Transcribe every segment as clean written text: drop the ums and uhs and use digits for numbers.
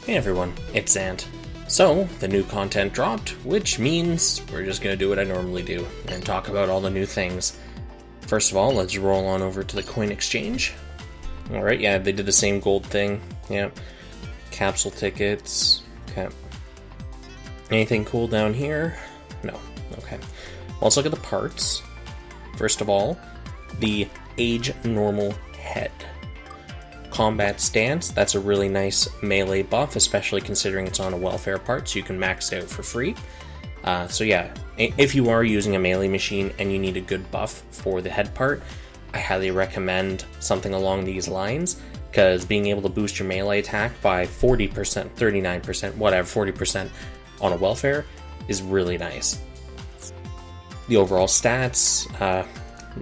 Hey everyone, it's Xant. So, the new content dropped, which means we're just gonna do what I normally do, and talk about all the new things. First of all, let's roll on over to the coin exchange. Alright, yeah, they did the same gold thing. Yeah. Capsule tickets. Okay. Anything cool down here? No. Okay. Well, let's look at the parts. First of all, the age normal head. Combat stance, that's a really nice melee buff, especially considering it's on a welfare part, so you can max it out for free. So yeah, if you are using a melee machine and you need a good buff for the head part, I highly recommend something along these lines, because being able to boost your melee attack by 40%, 39%, whatever, 40% on a welfare is really nice. The overall stats,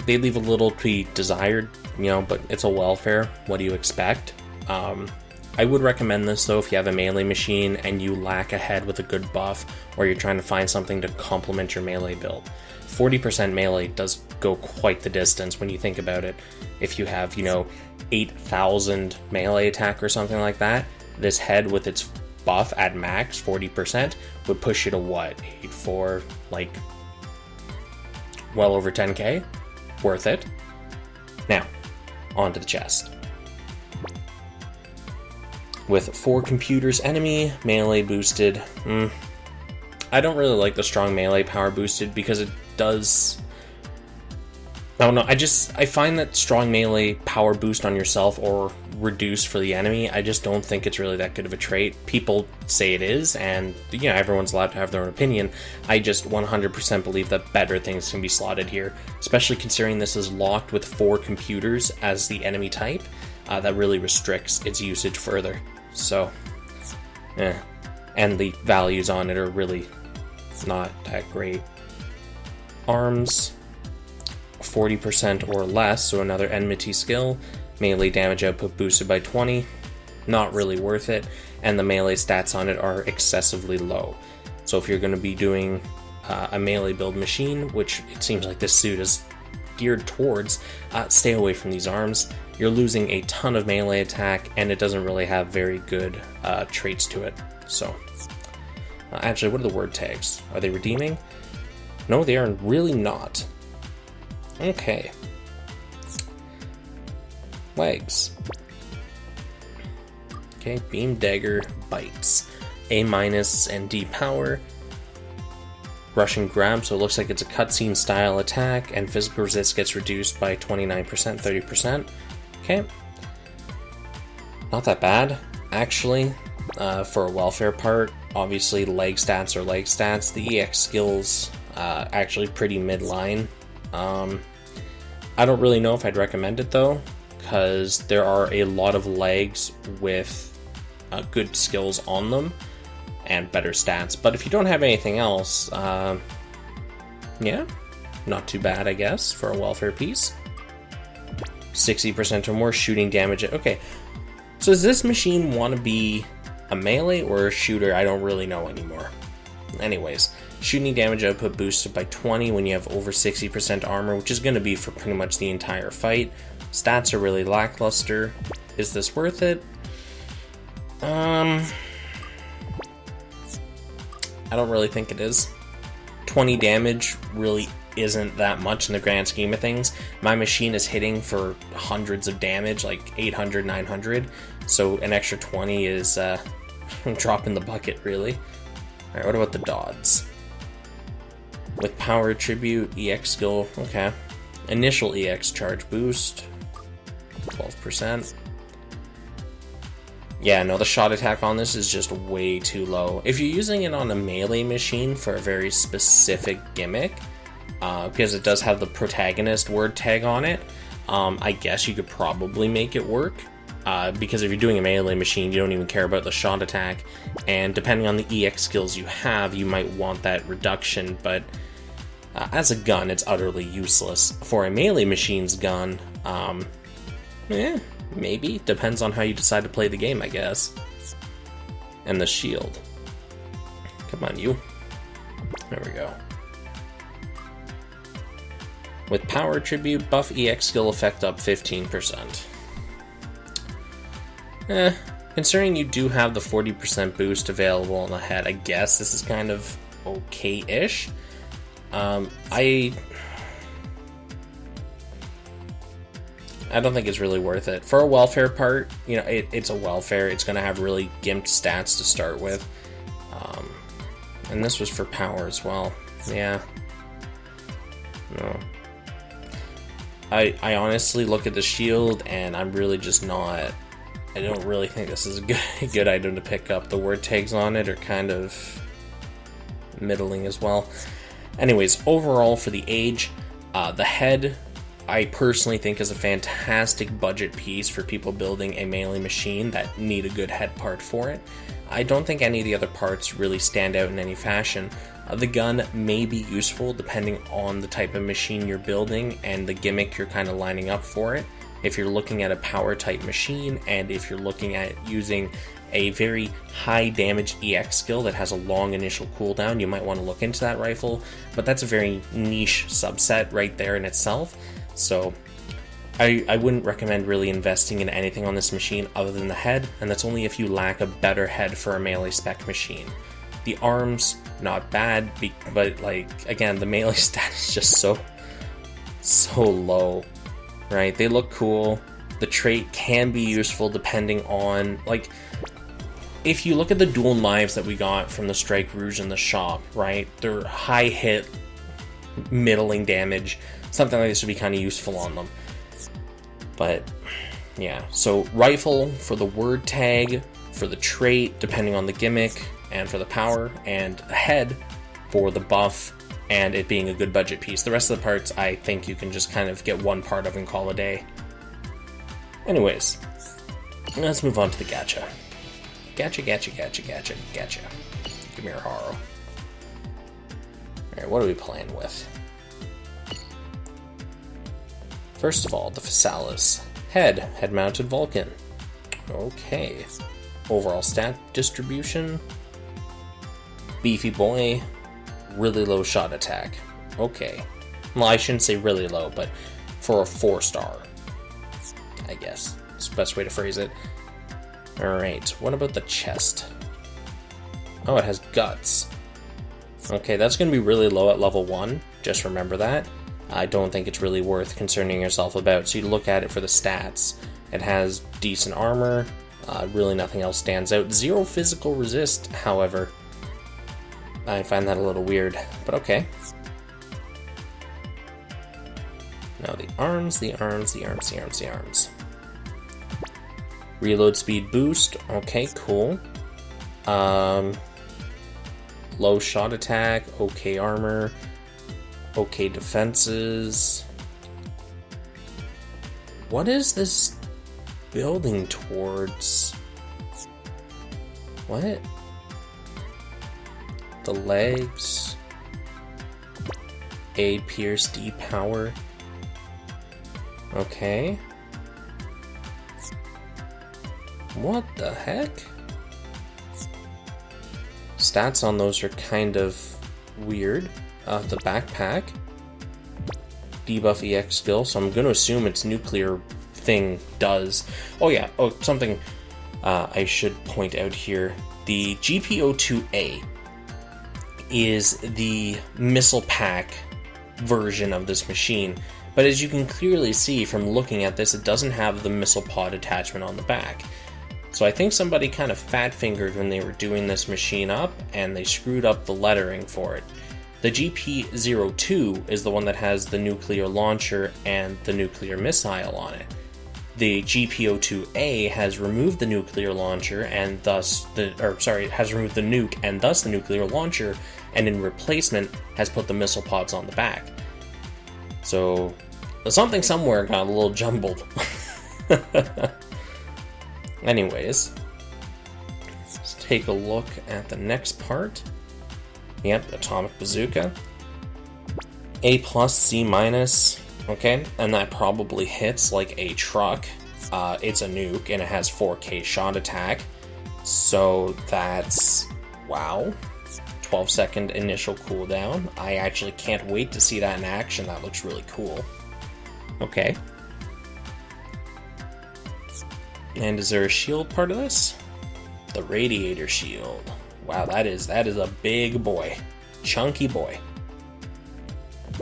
they leave a little to be desired, but it's a welfare. What do you expect? I would recommend this though if you have a melee machine and you lack a head with a good buff, or you're trying to find something to complement your melee build. 40% melee does go quite the distance when you think about it. If you have, 8,000 melee attack or something like that, this head with its buff at max, 40%, would push you to what? 8-4, like, well over 10k? Worth it. Now, onto the chest. With 4 computers enemy, melee boosted. I don't really like the strong melee power boosted because it does... I don't know, I find that strong melee power boost on yourself or reduce for the enemy, I just don't think it's really that good of a trait. People say it is, and everyone's allowed to have their own opinion. I just 100% believe that better things can be slotted here, especially considering this is locked with 4 computers as the enemy type. That really restricts its usage further. So, and the values on it are really not that great. Arms, 40% or less, so another enmity skill. Melee damage output boosted by 20, not really worth it, and the melee stats on it are excessively low. So if you're going to be doing a melee build machine, which it seems like this suit is geared towards, stay away from these arms. You're losing a ton of melee attack, and it doesn't really have very good traits to it. So, actually, what are the word tags? Are they redeeming? No, they are really not. Okay. Legs. Okay, beam, dagger, bites. A- and D power. Rushing grab, so it looks like it's a cutscene style attack, and physical resist gets reduced by 29%, 30%. Okay. Not that bad, actually, for a welfare part. Obviously, leg stats are leg stats. The EX skills, actually pretty midline. I don't really know if I'd recommend it though, because there are a lot of legs with good skills on them and better stats. But if you don't have anything else, yeah, not too bad, I guess, for a welfare piece. 60% or more shooting damage. Okay, so does this machine want to be a melee or a shooter? I don't really know anymore. Anyways, shooting damage output boosted by 20 when you have over 60% armor, which is going to be for pretty much the entire fight. Stats are really lackluster. Is this worth it? I don't really think it is. 20 damage really isn't that much in the grand scheme of things. My machine is hitting for hundreds of damage, like 800, 900, so an extra 20 is a drop in the bucket, really. Alright, what about the Dodds? With power attribute, EX skill, okay. Initial EX charge boost, 12%. Yeah, no, the shot attack on this is just way too low. If you're using it on a melee machine for a very specific gimmick, because it does have the protagonist word tag on it, I guess you could probably make it work. Because if you're doing a melee machine, you don't even care about the shot attack, and depending on the EX skills you have, you might want that reduction, but as a gun, it's utterly useless. For a melee machine's gun, maybe. Depends on how you decide to play the game, I guess. And the shield. Come on, you. There we go. With power attribute, buff EX skill effect up 15%. considering you do have the 40% boost available on the head, I guess this is kind of okay-ish. I don't think it's really worth it. For a welfare part, you know, it's a welfare. It's going to have really gimped stats to start with. And this was for power as well. Yeah. No. I honestly look at the shield and I'm really just not... I don't really think this is a good item to pick up. The word tags on it are kind of middling as well. Anyways, overall for the age, the head... I personally think is a fantastic budget piece for people building a melee machine that need a good head part for it. I don't think any of the other parts really stand out in any fashion. The gun may be useful depending on the type of machine you're building and the gimmick you're kind of lining up for it. If you're looking at a power type machine, and if you're looking at using a very high damage EX skill that has a long initial cooldown, you might want to look into that rifle, but that's a very niche subset right there in itself. So I wouldn't recommend really investing in anything on this machine other than the head, and that's only if you lack a better head for a melee spec machine. The arms, not bad, but like, again, the melee stat is just so low, right? They look cool. The trait can be useful depending on, like, if you look at the dual knives that we got from the Strike Rouge in the shop, right? They're high hit, middling damage. Something like this would be kind of useful on them. But, yeah. So, rifle for the word tag, for the trait, depending on the gimmick, and for the power, and a head for the buff, and it being a good budget piece. The rest of the parts, I think you can just kind of get one part of and call a day. Anyways, let's move on to the gacha. Gacha. Give me your horror. Alright, what are we playing with? First of all, the Physalis. Head-mounted Vulcan. Okay. Overall stat distribution. Beefy boy. Really low shot attack. Okay. Well, I shouldn't say really low, but for a 4-star, I guess. That's the best way to phrase it. Alright, what about the chest? Oh, it has guts. Okay, that's going to be really low at level 1. Just remember that. I don't think it's really worth concerning yourself about. So you look at it for the stats. It has decent armor. Really nothing else stands out. 0 physical resist, however. I find that a little weird, but okay. Now the arms. Reload speed boost. Okay, cool. Low shot attack. Okay armor. Okay defenses. What is this building towards? What? The legs. A pierce, D power. Okay. What the heck? Stats on those are kind of weird. The backpack. Debuff EX skill, so I'm going to assume its nuclear thing does. Oh yeah, something I should point out here. The GP02A is the missile pack version of this machine, but as you can clearly see from looking at this, it doesn't have the missile pod attachment on the back. So I think somebody kind of fat-fingered when they were doing this machine up, and they screwed up the lettering for it. The GP02 is the one that has the nuclear launcher and the nuclear missile on it. The GP02A has removed the nuclear launcher and thus has removed the nuke and thus the nuclear launcher, and in replacement has put the missile pods on the back. So something somewhere got a little jumbled. Anyways, let's take a look at the next part. Yep, atomic bazooka. A+, C-, okay, and that probably hits like a truck. It's a nuke, and it has 4K shot attack. So that's, wow, 12-second initial cooldown. I actually can't wait to see that in action. That looks really cool. Okay. And is there a shield part of this? The radiator shield. Wow, that is a big boy. Chunky boy.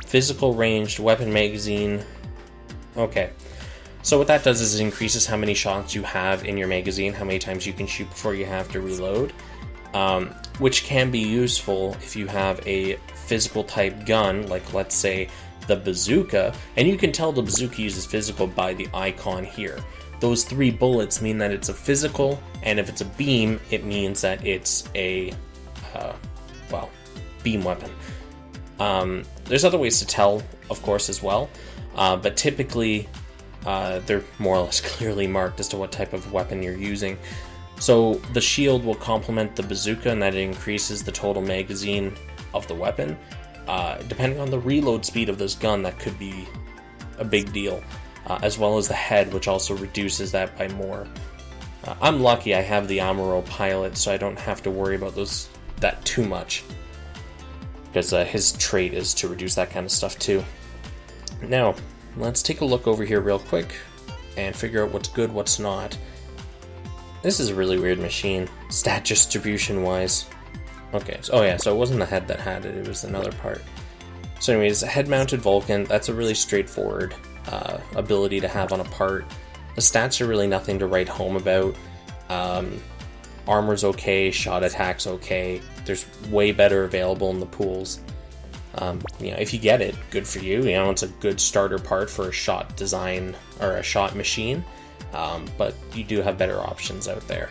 Physical ranged weapon magazine. Okay. So what that does is it increases how many shots you have in your magazine, how many times you can shoot before you have to reload, which can be useful if you have a physical type gun, like let's say the bazooka, and you can tell the bazooka uses physical by the icon here. Those 3 bullets mean that it's a physical, and if it's a beam, it means that it's a, beam weapon. There's other ways to tell, of course, as well, but typically they're more or less clearly marked as to what type of weapon you're using. So the shield will complement the bazooka in that it increases the total magazine of the weapon. Depending on the reload speed of this gun, that could be a big deal, as well as the head, which also reduces that by more. I'm lucky I have the Amuro pilot, so I don't have to worry about that too much, because his trait is to reduce that kind of stuff too. Now, let's take a look over here real quick and figure out what's good, what's not. This is a really weird machine, stat distribution wise. Okay, so it wasn't the head that had it, it was another part. So anyways, a head-mounted Vulcan, that's a really straightforward ability to have on a part. The stats are really nothing to write home about. Armor's okay, shot attack's okay. There's way better available in the pools. If you get it, good for you. It's a good starter part for a shot design or a shot machine, but you do have better options out there.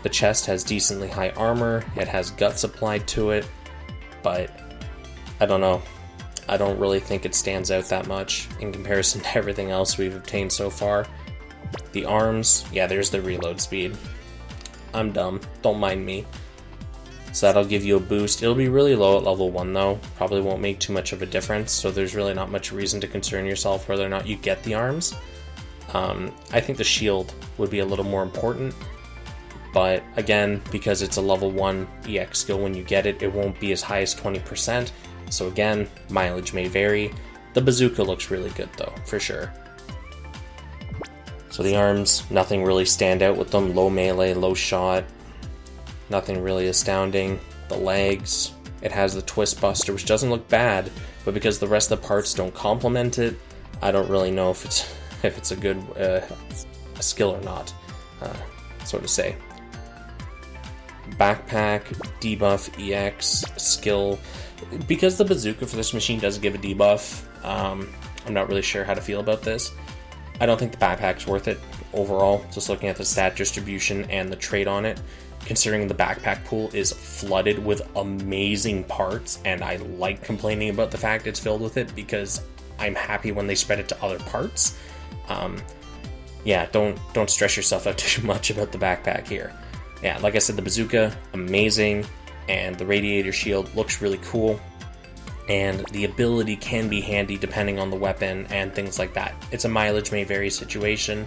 The chest has decently high armor, it has guts applied to it, but I don't know. I don't really think it stands out that much in comparison to everything else we've obtained so far. The arms, yeah, there's the reload speed. I'm dumb, don't mind me. So that'll give you a boost. It'll be really low at level 1 though, probably won't make too much of a difference, so there's really not much reason to concern yourself whether or not you get the arms. I think the shield would be a little more important, but again, because it's a level 1 EX skill when you get it, it won't be as high as 20%, so again, mileage may vary. The bazooka looks really good though, for sure. So the arms, nothing really stand out with them, low melee, low shot, nothing really astounding. The legs, it has the twist buster, which doesn't look bad, but because the rest of the parts don't complement it, I don't really know if it's a good skill or not, so to say. Backpack, debuff, EX, skill. Because the bazooka for this machine does give a debuff, I'm not really sure how to feel about this. I don't think the backpack's worth it overall, just looking at the stat distribution and the trait on it, considering the backpack pool is flooded with amazing parts, and I like complaining about the fact it's filled with it because I'm happy when they spread it to other parts. Yeah, don't stress yourself out too much about the backpack here. Yeah, like I said, the bazooka, amazing, and the radiator shield looks really cool, and the ability can be handy depending on the weapon and things like that. It's a mileage may vary situation.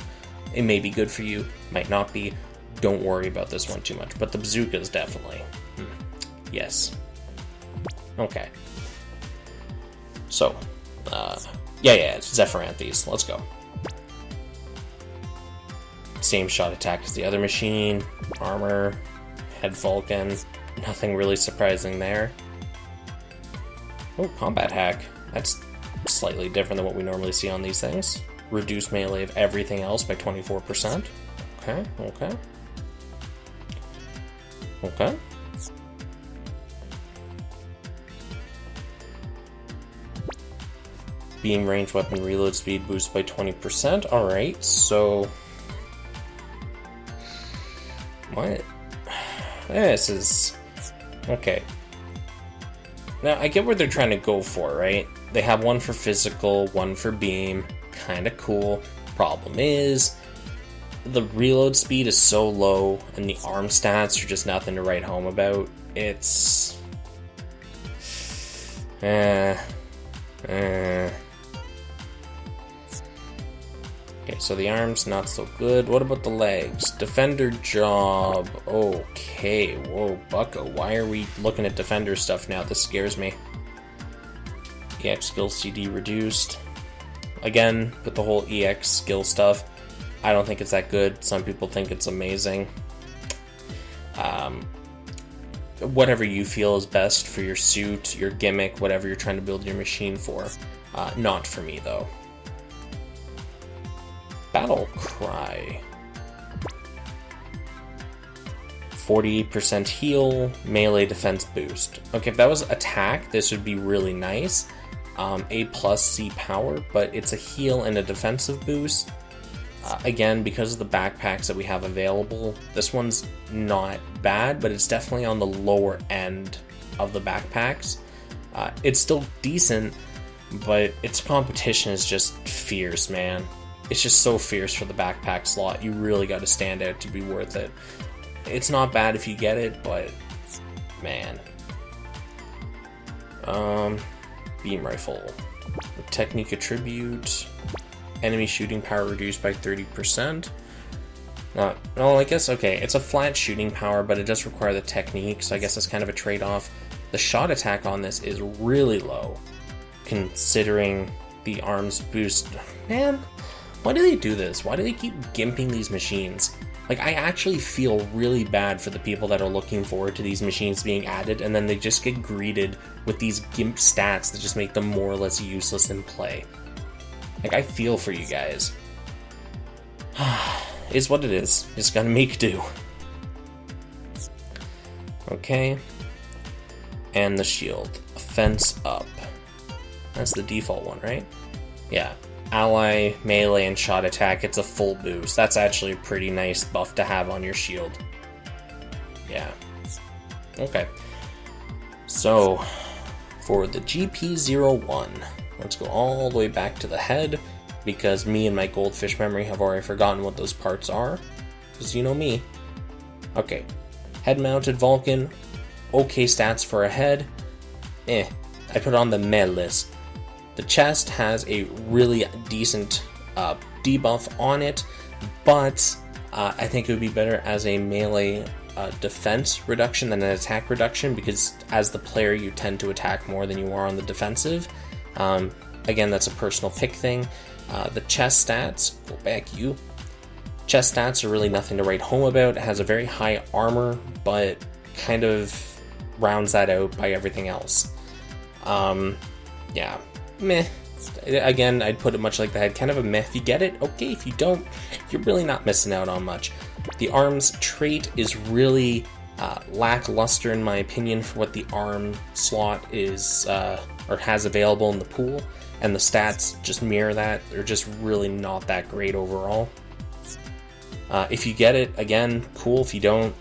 It may be good for you, might not be. Don't worry about this one too much, but the bazooka is definitely, yes. Okay. So, it's Zephyranthes. Let's go. Same shot attack as the other machine, armor, head Vulcan, nothing really surprising there. Oh, combat hack. That's slightly different than what we normally see on these things. Reduce melee of everything else by 24%. Okay. Beam range weapon reload speed boost by 20%. Alright, so... What? This is... Okay. Now, I get where they're trying to go for, right? They have one for physical, one for beam. Kinda cool. Problem is, the reload speed is so low, and the arm stats are just nothing to write home about. It's... Okay, so the arm's not so good. What about the legs? Defender job. Okay, whoa, bucko. Why are we looking at defender stuff now? This scares me. EX skill CD reduced. Again, with the whole EX skill stuff, I don't think it's that good. Some people think it's amazing. whatever you feel is best for your suit, your gimmick, whatever you're trying to build your machine for. Not for me, though. Battle Cry. 48% heal, melee defense boost. Okay, if that was attack, this would be really nice. A+ C power, but it's a heal and a defensive boost. Again, because of the backpacks that we have available, this one's not bad, but it's definitely on the lower end of the backpacks. It's still decent, but its competition is just fierce, man. It's just so fierce for the backpack slot. You really got to stand out to be worth it. It's not bad if you get it, but man. Beam rifle. Technique attribute. Enemy shooting power reduced by 30%. Well, I guess, okay, it's a flat shooting power, but it does require the technique, so I guess that's kind of a trade-off. The shot attack on this is really low, considering the arms boost. Man, why do they do this? Why do they keep gimping these machines? Like, I actually feel really bad for the people that are looking forward to these machines being added, and then they just get greeted with these gimp stats that just make them more or less useless in play. Like, I feel for you guys. Is what it is. Just gotta make do. Okay. And the shield. Offense up. That's the default one, right? Yeah. Ally, melee, and shot attack, it's a full boost. That's actually a pretty nice buff to have on your shield. Yeah. Okay. So, for the GP01, let's go all the way back to the head, because me and my goldfish memory have already forgotten what those parts are. Because you know me. Okay. Head-mounted Vulcan. Okay stats for a head. I put on the meh list. The chest has a really decent debuff on it, but I think it would be better as a melee defense reduction than an attack reduction, because as the player you tend to attack more than you are on the defensive. Again, that's a personal pick thing. The chest stats, go back you. Chest stats are really nothing to write home about. It has a very high armor, but kind of rounds that out by everything else. Yeah. Meh. Again, I'd put it much like the head, kind of a meh. If you get it, okay. If you don't, you're really not missing out on much. The arms trait is really lackluster in my opinion for what the arm slot is or has available in the pool, and the stats just mirror that. They're just really not that great overall. If you get it, again, cool. If you don't,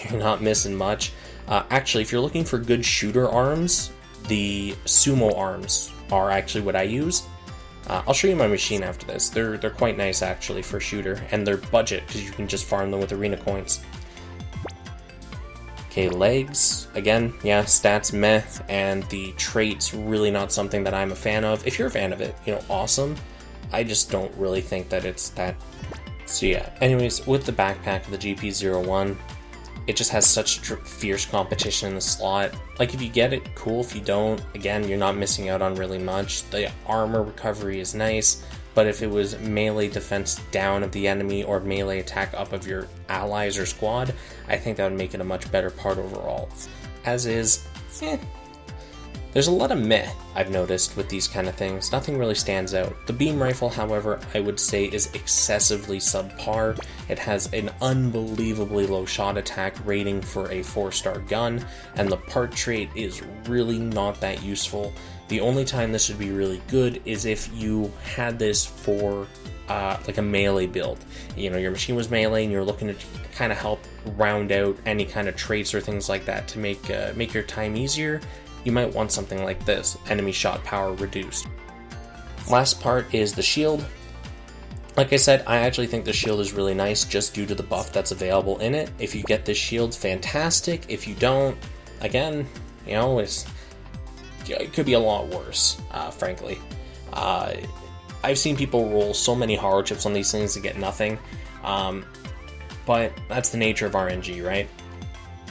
you're not missing much. Actually, if you're looking for good shooter arms, the sumo arms are actually what I use. I'll show you my machine after this. They're quite nice actually for shooter, and they're budget because you can just farm them with arena coins. Okay, legs, again, yeah, stats meh, and the traits really not something that I'm a fan of. If you're a fan of it, you know, awesome. I just don't really think that it's that. So yeah, anyways, with the backpack of the GP01, it just has such fierce competition in the slot. Like, if you get it, cool. If you don't, again, you're not missing out on really much. The armor recovery is nice, but if it was melee defense down of the enemy or melee attack up of your allies or squad, I think that would make it a much better part overall. As is, there's a lot of meh I've noticed with these kind of things. Nothing really stands out. The beam rifle, however, I would say is excessively subpar. It has an unbelievably low shot attack rating for a 4-star gun, and the part trait is really not that useful. The only time this would be really good is if you had this for like a melee build. You know, your machine was melee and you're looking to kind of help round out any kind of traits or things like that to make your time easier. You might want something like this, enemy shot power reduced. Last part is the shield. Like I said, I actually think the shield is really nice just due to the buff that's available in it. If you get this shield, fantastic. If you don't, again, you know, it could be a lot worse, frankly. I've seen people roll so many hardships on these things to get nothing, but that's the nature of RNG, right?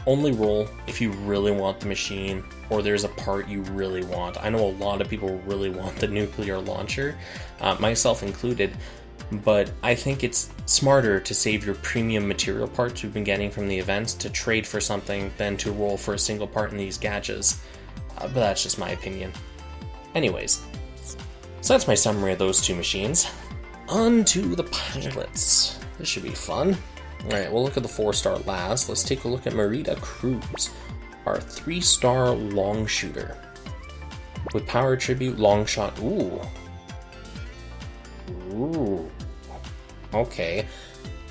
Only roll if you really want the machine, or there's a part you really want. I know a lot of people really want the nuclear launcher, myself included, but I think it's smarter to save your premium material parts we've been getting from the events to trade for something than to roll for a single part in these gadgets. But that's just my opinion. Anyways, so that's my summary of those two machines. On to the pilots. This should be fun. Alright, we'll look at the 4-star last. Let's take a look at Marida Cruz, our 3-star long shooter. With power attribute, long shot. Ooh. Okay.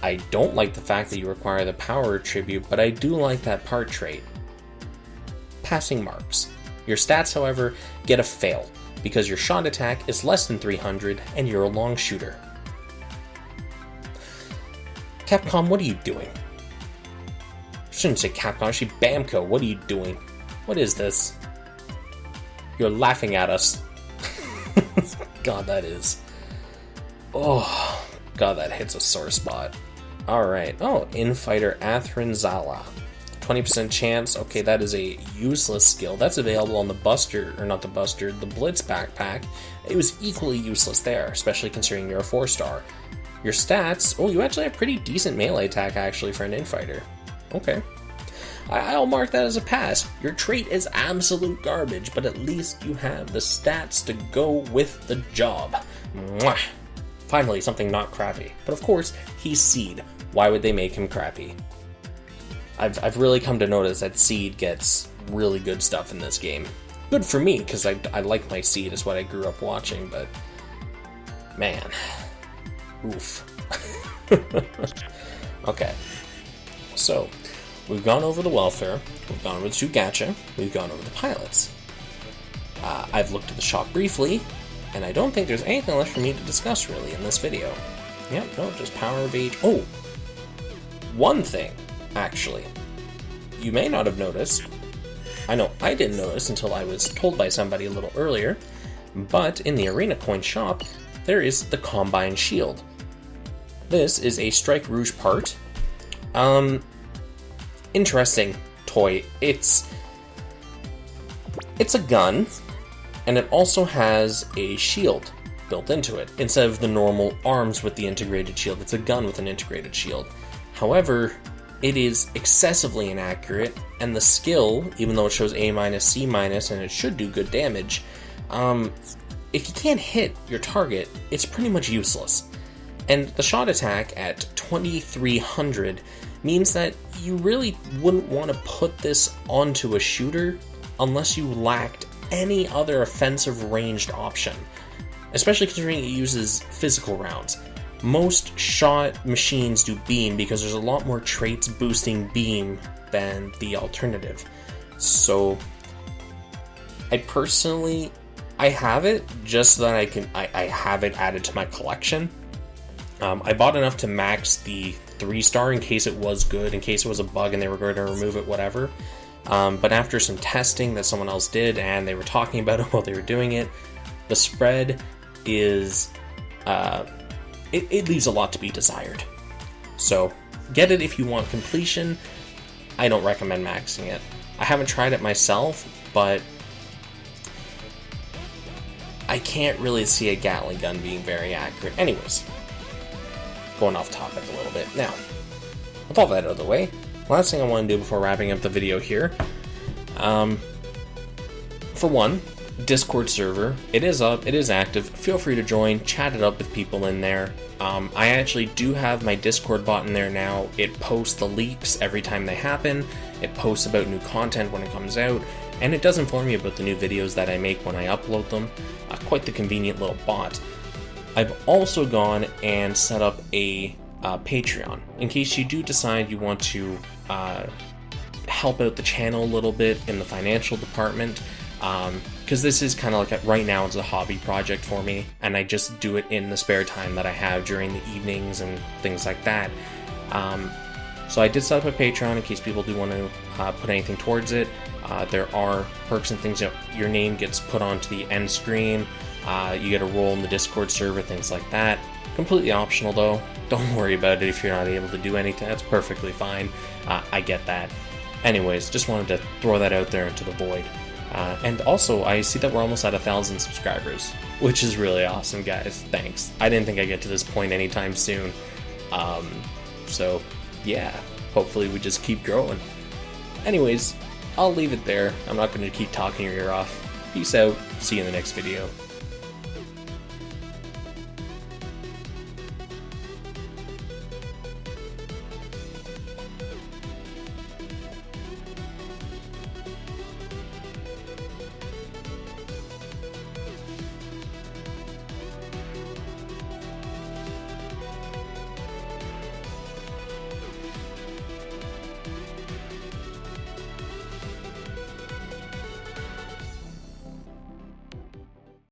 I don't like the fact that you require the power attribute, but I do like that part trait. Passing marks. Your stats, however, get a fail, because your shot attack is less than 300 and you're a long shooter. Capcom, what are you doing? I shouldn't say Capcom, I should Bamco, what are you doing? What is this? You're laughing at us. God, that is... Oh, God, that hits a sore spot. Alright, oh, Infighter Athrun Zala. 20% chance, okay, that is a useless skill. That's available on the Buster, or not the Buster, the Blitz backpack. It was equally useless there, especially considering you're a 4-star. Your stats, oh, you actually have pretty decent melee attack, actually, for an Infighter. Okay. I'll mark that as a pass. Your trait is absolute garbage, but at least you have the stats to go with the job. Mwah. Finally, something not crappy. But of course, he's Seed. Why would they make him crappy? I've really come to notice that Seed gets really good stuff in this game. Good for me, because I like my Seed, is what I grew up watching, but... Man. Oof. Okay. So, we've gone over the welfare, we've gone over the 2 gacha, we've gone over the pilots. I've looked at the shop briefly, and I don't think there's anything left for me to discuss really in this video. Yep, no, just power of age. Oh! One thing, actually. You may not have noticed. I know I didn't notice until I was told by somebody a little earlier, but in the Arena Coin shop, there is the Combine Shield. This is a Strike Rouge part. Interesting toy. It's a gun, and it also has a shield built into it. Instead of the normal arms with the integrated shield, it's a gun with an integrated shield. However, it is excessively inaccurate, and the skill, even though it shows A-, C-, and it should do good damage, if you can't hit your target, it's pretty much useless. And the shot attack at 2300 means that you really wouldn't want to put this onto a shooter unless you lacked any other offensive ranged option, especially considering it uses physical rounds. Most shot machines do beam because there's a lot more traits boosting beam than the alternative. So I have it just so that I have it added to my collection. I bought enough to max the 3-star in case it was good, in case it was a bug and they were going to remove it, whatever. But after some testing that someone else did, and they were talking about it while they were doing it, the spread is, it leaves a lot to be desired. So, get it if you want completion. I don't recommend maxing it. I haven't tried it myself, but I can't really see a Gatling gun being very accurate. Anyways, going off topic a little bit. Now, with all that out of the way, last thing I want to do before wrapping up the video here, for one, Discord server, it is up, it is active, feel free to join, chat it up with people in there. I actually do have my Discord bot in there now. It posts the leaks every time they happen, it posts about new content when it comes out, and it does inform me about the new videos that I make when I upload them. Quite the convenient little bot. I've also gone and set up a Patreon, in case you do decide you want to help out the channel a little bit in the financial department, because this is kind of like, right now it's a hobby project for me, and I just do it in the spare time that I have during the evenings and things like that. So I did set up a Patreon in case people do want to put anything towards it. There are perks and things. Your name gets put onto the end screen. You get a role in the Discord server, things like that. Completely optional though. Don't worry about it if you're not able to do anything. That's perfectly fine. I get that. Anyways, just wanted to throw that out there into the void. And also, I see that we're almost at 1,000 subscribers, which is really awesome, guys. Thanks. I didn't think I'd get to this point anytime soon. So, yeah, hopefully we just keep growing. Anyways, I'll leave it there. I'm not going to keep talking your ear off. Peace out. See you in the next video.